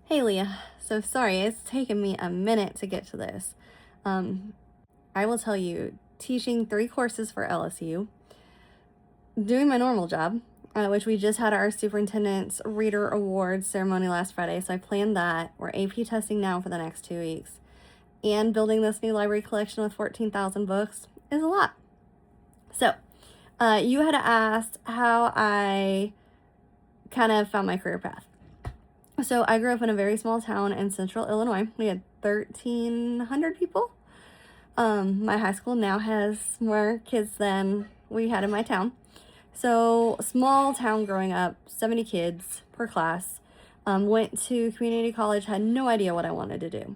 Hey Leah, so sorry, it's taken me a minute to get to this. Um, I will tell you, teaching 3 courses for LSU, doing my normal job, which we just had our superintendent's reader awards ceremony last Friday, so I planned that. We're AP testing now for the next 2 weeks, and building this new library collection with 14,000 books is a lot. So, you had asked how I kind of found my career path. So I grew up in a very small town in central Illinois. We had 1,300 people. My high school now has more kids than we had in my town. So small town growing up, 70 kids per class. Went to community college, had no idea what I wanted to do.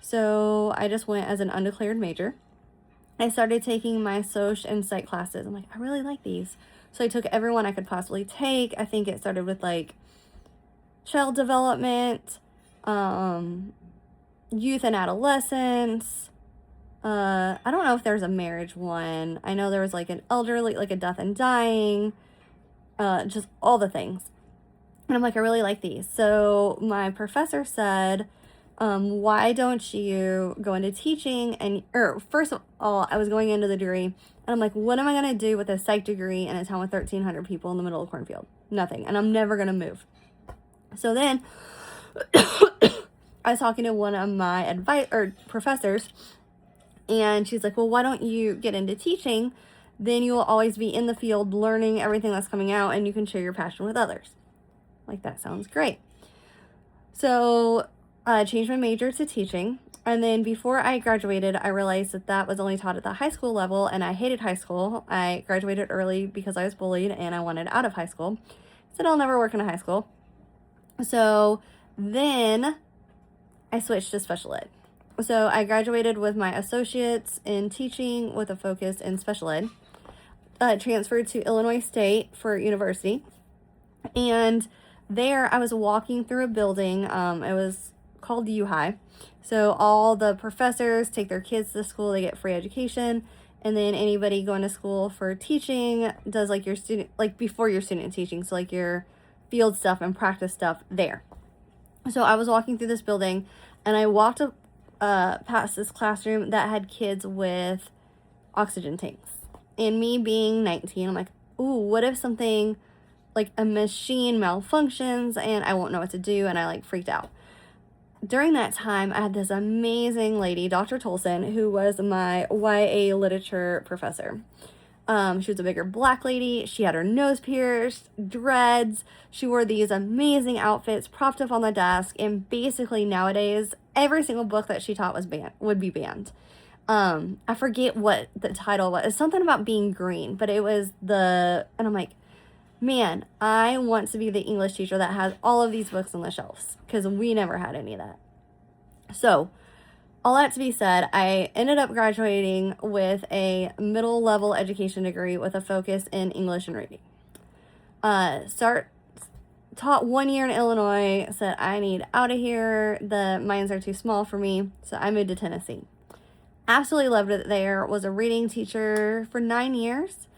So I just went as an undeclared major. I started taking my social and psych classes. I'm like, I really like these. So I took every one I could possibly take. I think it started with like child development, youth and adolescence. I don't know if there's a marriage one. I know there was like an elderly, like a death and dying, just all the things. And I'm like, I really like these. So my professor said, why don't you go into teaching? Or first of all, I was going into the degree, and I'm like, what am I going to do with a psych degree in a town with 1,300 people in the middle of a cornfield? Nothing. And I'm never going to move. So then I was talking to one of my professors, and she's like, well, why don't you get into teaching? Then you will always be in the field learning everything that's coming out, and you can share your passion with others. Like, that sounds great. So I changed my major to teaching. And then before I graduated, I realized that that was only taught at the high school level, and I hated high school. I graduated early because I was bullied and I wanted out of high school. Said I'll never work in a high school. So then I switched to special ed. So I graduated with my associates in teaching with a focus in special ed. Transferred to Illinois State for university. And there I was walking through a building. It was called U-High. So all the professors take their kids to school, they get free education. And then anybody going to school for teaching does like your student, like before your student teaching. So like your field stuff and practice stuff there. So I was walking through this building, and I walked up past this classroom that had kids with oxygen tanks. And me being 19, I'm like, ooh, what if something like a machine malfunctions and I won't know what to do? And I like freaked out. During that time, I had this amazing lady, Dr. Tolson, who was my YA literature professor. She was a bigger black lady. She had her nose pierced, dreads. She wore these amazing outfits propped up on the desk. And basically nowadays, every single book that she taught would be banned. I forget what the title was. It's something about being green, but it was and I'm like, man, I want to be the English teacher that has all of these books on the shelves, because we never had any of that. So all that to be said, I ended up graduating with a middle level education degree with a focus in English and reading. Taught 1 year in Illinois, said I need out of here. The mines are too small for me, so I moved to Tennessee. Absolutely loved it there. Was a reading teacher for 9 years.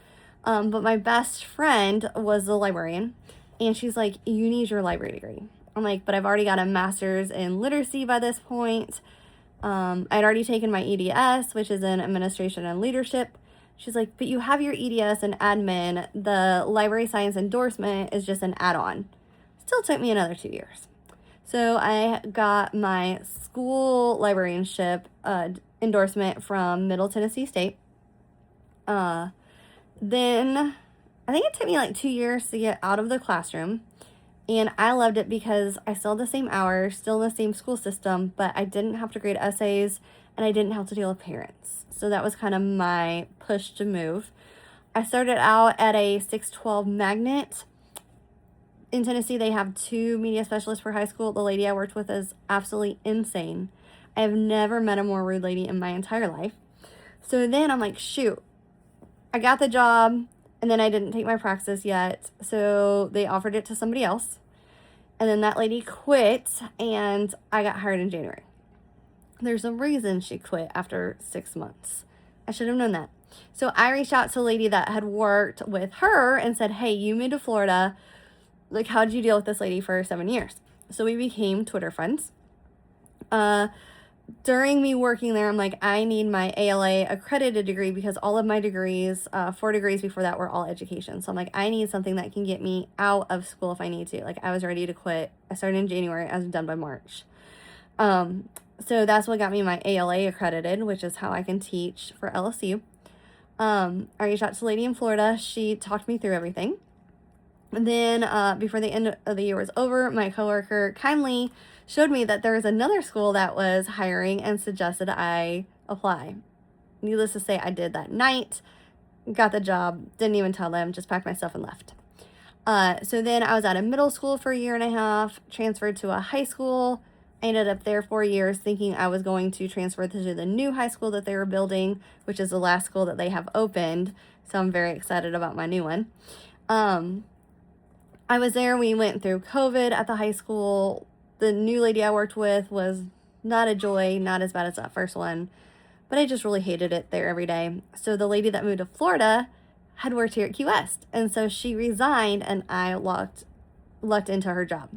But my best friend was the librarian, and she's like, you need your library degree. I'm like, but I've already got a master's in literacy by this point. I'd already taken my EDS, which is in administration and leadership. She's like, but you have your EDS and admin. The library science endorsement is just an add-on. Still took me another 2 years. So I got my school librarianship endorsement from Middle Tennessee State. Then I think it took me like 2 years to get out of the classroom. And I loved it because I still had the same hours, still in the same school system, but I didn't have to grade essays and I didn't have to deal with parents. So that was kind of my push to move. I started out at a 612 magnet. In Tennessee, they have 2 media specialists for high school. The lady I worked with is absolutely insane. I have never met a more rude lady in my entire life. So then I'm like, shoot, I got the job. And then I didn't take my praxis yet, so they offered it to somebody else. And then that lady quit, and I got hired in January. There's a reason she quit after 6 months. I should have known that. So I reached out to a lady that had worked with her and said, hey, you moved to Florida. Like, how'd you deal with this lady for 7 years? So we became Twitter friends. During me working there, I'm like, I need my ALA accredited degree because all of my degrees, 4 degrees before that, were all education. So I'm like, I need something that can get me out of school if I need to. Like, I was ready to quit. I started in January. I was done by March. So that's what got me my ALA accredited, which is how I can teach for LSU. I reached out to a lady in Florida. She talked me through everything. And then before the end of the year was over, my coworker kindly showed me that there was another school that was hiring and suggested I apply. Needless to say, I did that night, got the job, didn't even tell them, just packed my stuff and left. So then I was at a middle school for a year and a half, transferred to a high school. I ended up there 4 years thinking I was going to transfer to the new high school that they were building, which is the last school that they have opened. So I'm very excited about my new one. I was there. We went through COVID at the high school. The new lady I worked with was not a joy, not as bad as that first one, but I just really hated it there every day. So the lady that moved to Florida had worked here at Key West, and so she resigned and I lucked into her job.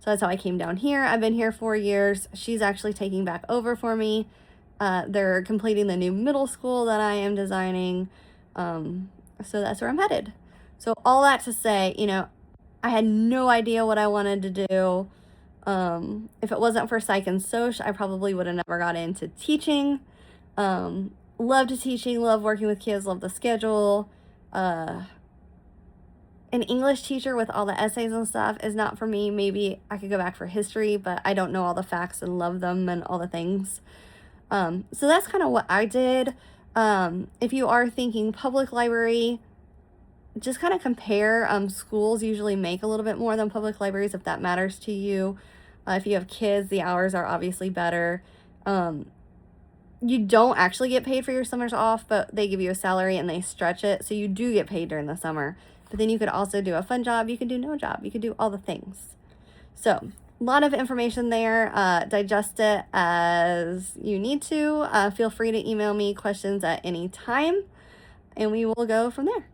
So that's how I came down here. I've been here 4 years. She's actually taking back over for me. They're completing the new middle school that I am designing. So that's where I'm headed. So all that to say, I had no idea what I wanted to do. If it wasn't for Psych and Soc, I probably would have never got into teaching. Loved teaching, love working with kids, love the schedule. An English teacher with all the essays and stuff is not for me. Maybe I could go back for history, but I don't know all the facts and love them and all the things. So that's kind of what I did. If you are thinking public library, just kind of compare. Schools usually make a little bit more than public libraries if that matters to you. If you have kids, the hours are obviously better. You don't actually get paid for your summers off, but they give you a salary and they stretch it. So you do get paid during the summer. But then you could also do a fun job. You could do no job. You could do all the things. So a lot of information there. Digest it as you need to. Feel free to email me questions at any time, and we will go from there.